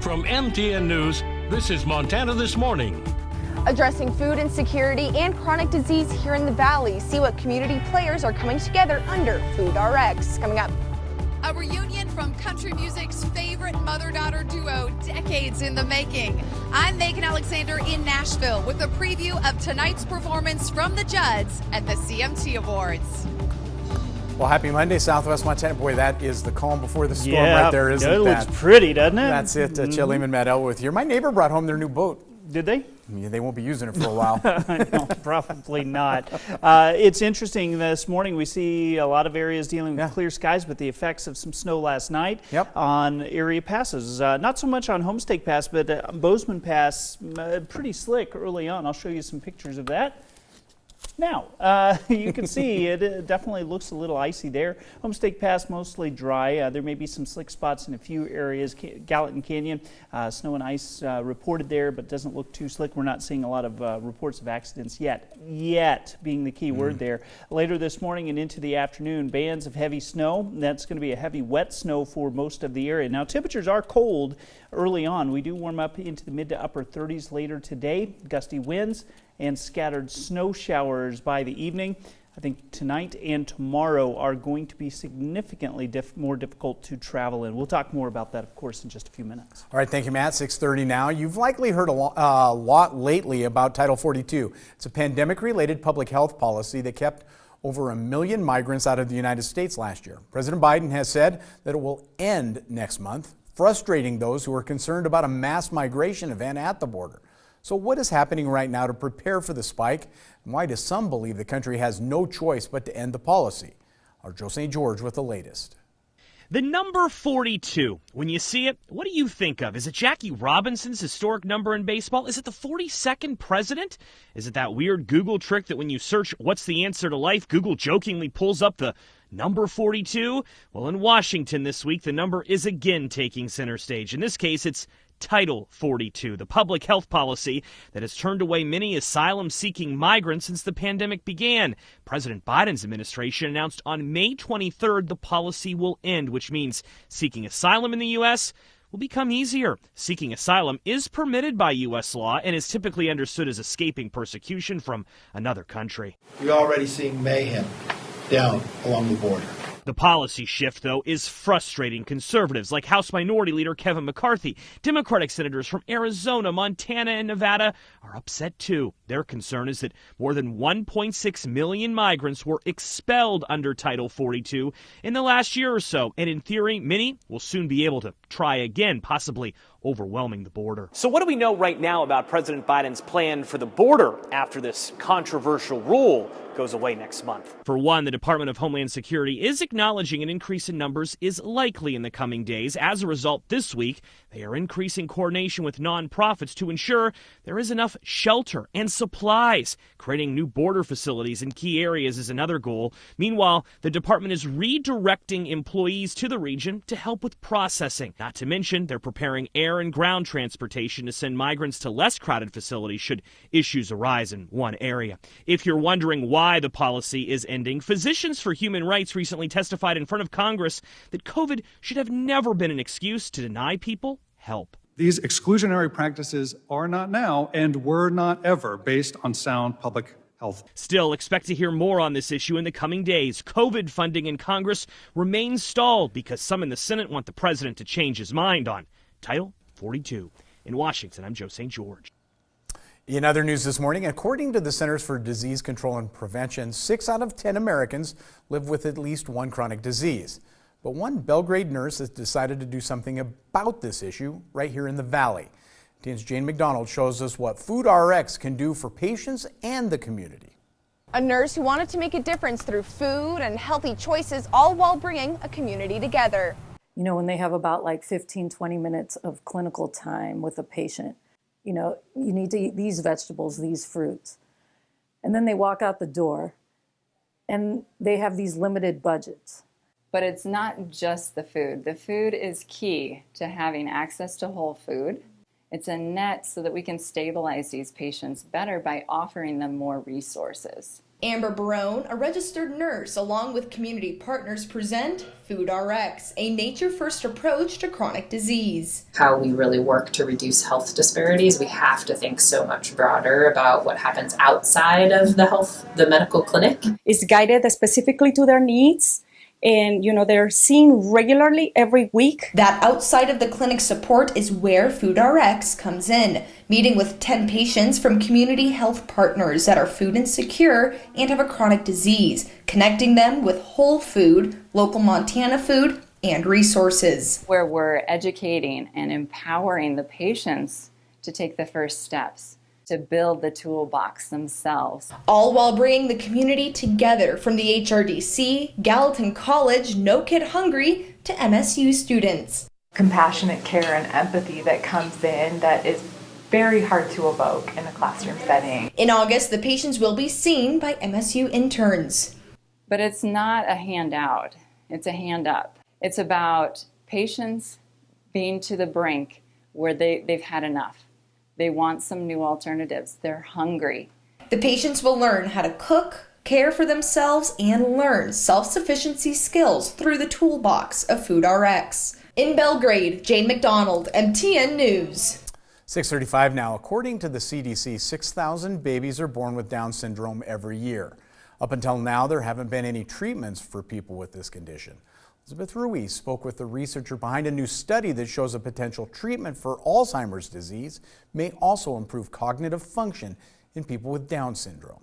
From MTN News, this is Montana This Morning. Addressing food insecurity and chronic disease here in the Valley. See what community players are coming together under Food RX. Coming up. A reunion from country music's favorite mother-daughter duo, decades in the making. I'm Megan Alexander in Nashville with a preview of tonight's performance from the Judds at the CMT Awards. Well, happy Monday, Southwest Montana. Boy, that is the calm before the storm right there, isn't it? It looks pretty, doesn't it? That's it. Chad Lehman, Matt Elwood here. My neighbor brought home their new boat. Did they? Yeah, they won't be using it for a while. No, probably not. It's interesting. This morning we see a lot of areas dealing with clear skies, but the effects of some snow last night on area passes. Not so much on Homestake Pass, but Bozeman Pass, pretty slick early on. I'll show you some pictures of that. Now, you can see it definitely looks a little icy there. Homestake Pass mostly dry. There may be some slick spots in a few areas. Gallatin Canyon, snow and ice reported there, but doesn't look too slick. We're not seeing a lot of reports of accidents yet. Yet being the key word there. Later this morning and into the afternoon, bands of heavy snow. That's going to be a heavy wet snow for most of the area. Now, temperatures are cold early on. We do warm up into the mid to upper 30s later today. Gusty winds and scattered snow showers by the evening. I think tonight and tomorrow are going to be significantly more difficult to travel in. We'll talk more about that, of course, in just a few minutes. All right, thank you, Matt. 6:30 now. You've likely heard a lot lately about Title 42. It's a pandemic-related public health policy that kept over 1 million migrants out of the United States last year. President Biden has said that it will end next month, frustrating those who are concerned about a mass migration event at the border. So what is happening right now to prepare for the spike? And why do some believe the country has no choice but to end the policy? Our Joe St. George with the latest. The number 42, when you see it, what do you think of? Is it Jackie Robinson's historic number in baseball? Is it the 42nd president? Is it that weird Google trick that when you search what's the answer to life, Google jokingly pulls up the number 42? Well, in Washington this week, the number is again taking center stage. In this case, it's Title 42, the public health policy that has turned away many asylum-seeking migrants since the pandemic began. President Biden's administration announced on May 23rd the policy will end, which means seeking asylum in the U.S. will become easier. Seeking asylum is permitted by U.S. law and is typically understood as escaping persecution from another country. We're already seeing mayhem down along the border. The policy shift, though, is frustrating conservatives like House Minority Leader Kevin McCarthy. Democratic senators from Arizona, Montana, and Nevada are upset, too. Their concern is that more than 1.6 million migrants were expelled under Title 42 in the last year or so. And in theory, many will soon be able to try again, possibly overwhelming the border. So what do we know right now about President Biden's plan for the border after this controversial rule goes away next month? For one, the Department of Homeland Security is acknowledging an increase in numbers is likely in the coming days. As a result, this week, they are increasing coordination with nonprofits to ensure there is enough shelter and supplies. Creating new border facilities in key areas is another goal. Meanwhile, the department is redirecting employees to the region to help with processing. Not to mention, they're preparing air and ground transportation to send migrants to less crowded facilities should issues arise in one area. If you're wondering why the policy is ending, Physicians for Human Rights recently testified in front of Congress that COVID should have never been an excuse to deny people help. These exclusionary practices are not now and were not ever based on sound public health. Still, expect to hear more on this issue in the coming days. COVID funding in Congress remains stalled because some in the Senate want the president to change his mind on Title 42. In Washington, I'm Joe St. George. In other news this morning, according to the Centers for Disease Control and Prevention, 6 out of 10 Americans live with at least one chronic disease. But one Belgrade nurse has decided to do something about this issue right here in the Valley. TN's Jane McDonald shows us what Food RX can do for patients and the community. A nurse who wanted to make a difference through food and healthy choices, all while bringing a community together. You know, when they have about like 15-20 minutes of clinical time with a patient, you know, you need to eat these vegetables, these fruits. And then they walk out the door and they have these limited budgets. But it's not just the food. The food is key to having access to whole food. It's a net so that we can stabilize these patients better by offering them more resources. Amber Barone, a registered nurse, along with community partners, present Food RX, a nature-first approach to chronic disease. How we really work to reduce health disparities, we have to think so much broader about what happens outside of the medical clinic. It's guided specifically to their needs. And, they're seen regularly every week. That outside of the clinic support is where Food RX comes in, meeting with 10 patients from community health partners that are food insecure and have a chronic disease, connecting them with whole food, local Montana food, and resources. Where we're educating and empowering the patients to take the first steps, to build the toolbox themselves. All while bringing the community together, from the HRDC, Gallatin College, No Kid Hungry, to MSU students. Compassionate care and empathy that comes in that is very hard to evoke in a classroom setting. In August, the patients will be seen by MSU interns. But it's not a handout, it's a hand up. It's about patients being to the brink where they've had enough. They want some new alternatives. They're hungry. The patients will learn how to cook, care for themselves, and learn self-sufficiency skills through the toolbox of Food RX. In Belgrade, Jane McDonald, MTN News. 6:35 now. According to the CDC, 6,000 babies are born with Down syndrome every year. Up until now, there haven't been any treatments for people with this condition. Elizabeth Ruiz spoke with the researcher behind a new study that shows a potential treatment for Alzheimer's disease may also improve cognitive function in people with Down syndrome.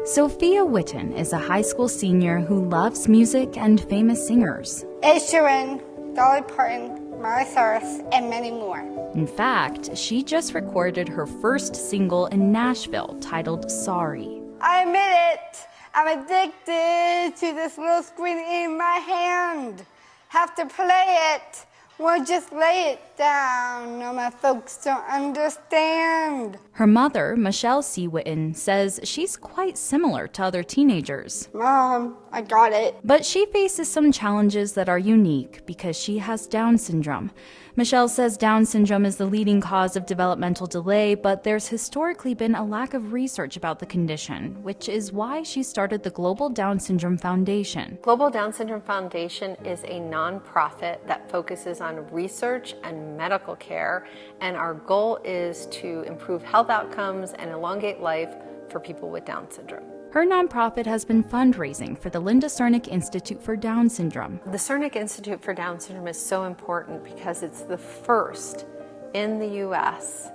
Sophia Witten is a high school senior who loves music and famous singers. Ed Sheeran, Dolly Parton, Miley Cyrus, and many more. In fact, she just recorded her first single in Nashville titled Sorry. I admit it, I'm addicted to this little screen in my hand. Have to play it, or just lay it down. No, my folks don't understand. Her mother, Michelle C. Witten, says she's quite similar to other teenagers. Mom, I got it. But she faces some challenges that are unique because she has Down syndrome. Michelle says Down syndrome is the leading cause of developmental delay, but there's historically been a lack of research about the condition, which is why she started the Global Down Syndrome Foundation. Global Down Syndrome Foundation is a nonprofit that focuses on research and medical care, and our goal is to improve health outcomes and elongate life for people with Down syndrome. Her nonprofit has been fundraising for the Linda Cernick Institute for Down Syndrome. The Cernick Institute for Down Syndrome is so important because it's the first in the U.S.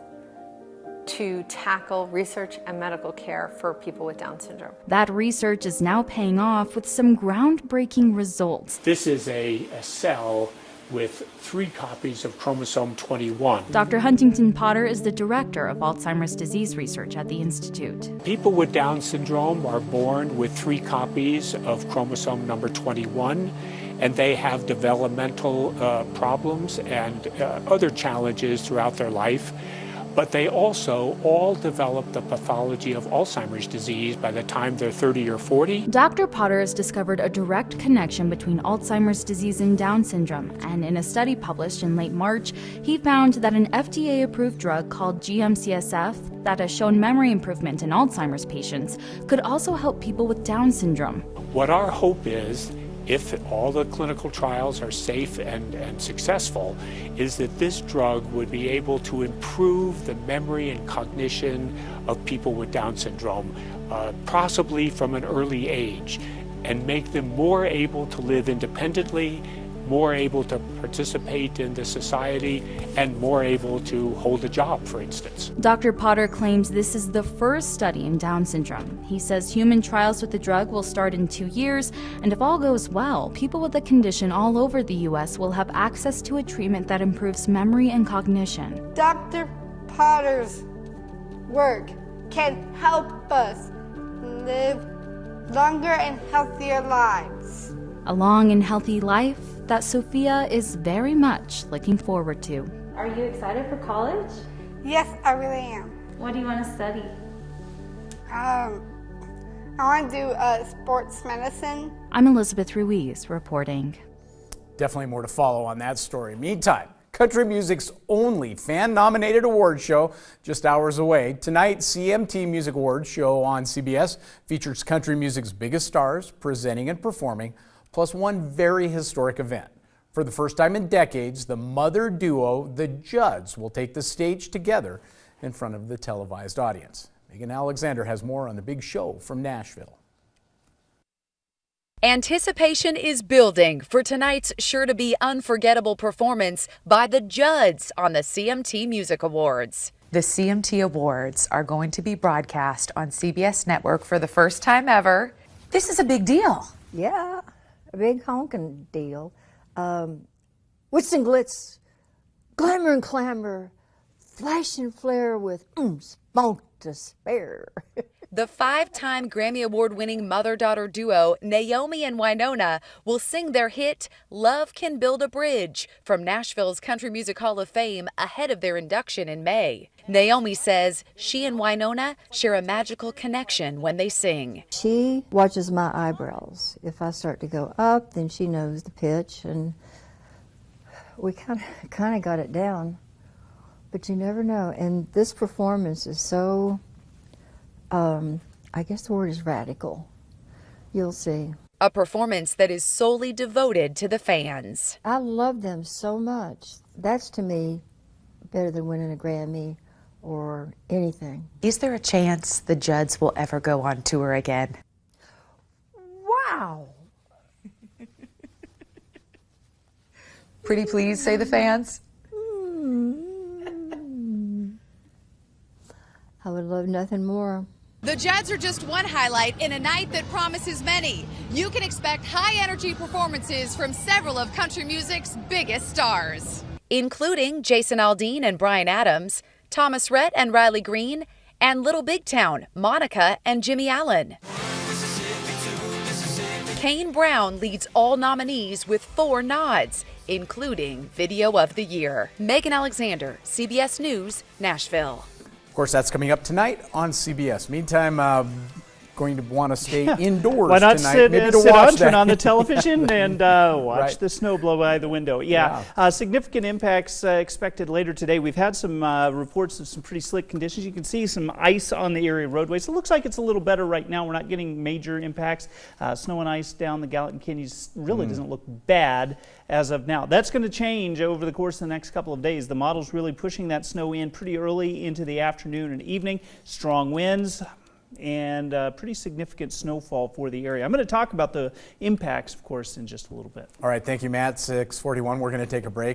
to tackle research and medical care for people with Down syndrome. That research is now paying off with some groundbreaking results. This is a cell with 3 copies of chromosome 21. Dr. Huntington Potter is the director of Alzheimer's disease research at the Institute. People with Down syndrome are born with 3 copies of chromosome number 21, and they have developmental problems and other challenges throughout their life. But they also all develop the pathology of Alzheimer's disease by the time they're 30 or 40. Dr. Potter has discovered a direct connection between Alzheimer's disease and Down syndrome, and in a study published in late March, he found that an FDA-approved drug called GM-CSF that has shown memory improvement in Alzheimer's patients could also help people with Down syndrome. What our hope is, if all the clinical trials are safe and successful, is that this drug would be able to improve the memory and cognition of people with Down syndrome, possibly from an early age, and make them more able to live independently, more able to participate in the society, and more able to hold a job, for instance. Dr. Potter claims this is the first study in Down syndrome. He says human trials with the drug will start in 2 years, and if all goes well, people with the condition all over the U.S. will have access to a treatment that improves memory and cognition. Dr. Potter's work can help us live longer and healthier lives. A long and healthy life that Sophia is very much looking forward to. Are you excited for college? Yes, I really am. What do you want to study? I want to do sports medicine. I'm Elizabeth Ruiz reporting. Definitely more to follow on that story. Meantime, country music's only fan-nominated award show, just hours away. Tonight, CMT Music Awards show on CBS features country music's biggest stars presenting and performing, plus one very historic event. For the first time in decades, the mother duo, the Judds, will take the stage together in front of the televised audience. Megan Alexander has more on the big show from Nashville. Anticipation is building for tonight's sure-to-be unforgettable performance by the Judds on the CMT Music Awards. The CMT Awards are going to be broadcast on CBS Network for the first time ever. This is a big deal. Yeah, a big honking deal. Wits and glitz, glamour and clamor, flash and flare with spunk to spare. The 5-time Grammy Award-winning mother-daughter duo Naomi and Winona will sing their hit Love Can Build a Bridge from Nashville's Country Music Hall of Fame ahead of their induction in May. Naomi says she and Winona share a magical connection when they sing. She watches my eyebrows. If I start to go up, then she knows the pitch, and we kind of got it down. But you never know. And this performance is so, I guess the word is radical. You'll see. A performance that is solely devoted to the fans. I love them so much. That's, to me, better than winning a Grammy or anything. Is there a chance the Judds will ever go on tour again? Wow! Pretty please, say the fans. I would love nothing more. The Judds are just one highlight in a night that promises many. You can expect high-energy performances from several of country music's biggest stars, including Jason Aldean and Bryan Adams, Thomas Rhett and Riley Green, and Little Big Town, Monica and Jimmy Allen. Kane Brown leads all nominees with 4 nods, including Video of the Year. Megan Alexander, CBS News, Nashville. Of course, that's coming up tonight on CBS. Meantime, going to want to stay indoors Why not tonight. sit out, turn on the television, and watch the snow blow by the window. Significant impacts expected later today. We've had some reports of some pretty slick conditions. You can see some ice on the area roadways. It looks like it's a little better right now. We're not getting major impacts. Snow and ice down the Gallatin Canyons really doesn't look bad as of now. That's going to change over the course of the next couple of days. The model's really pushing that snow in pretty early into the afternoon and evening. Strong winds and pretty significant snowfall for the area. I'm going to talk about the impacts, of course, in just a little bit. All right, thank you, Matt. 6:41, we're going to take a break.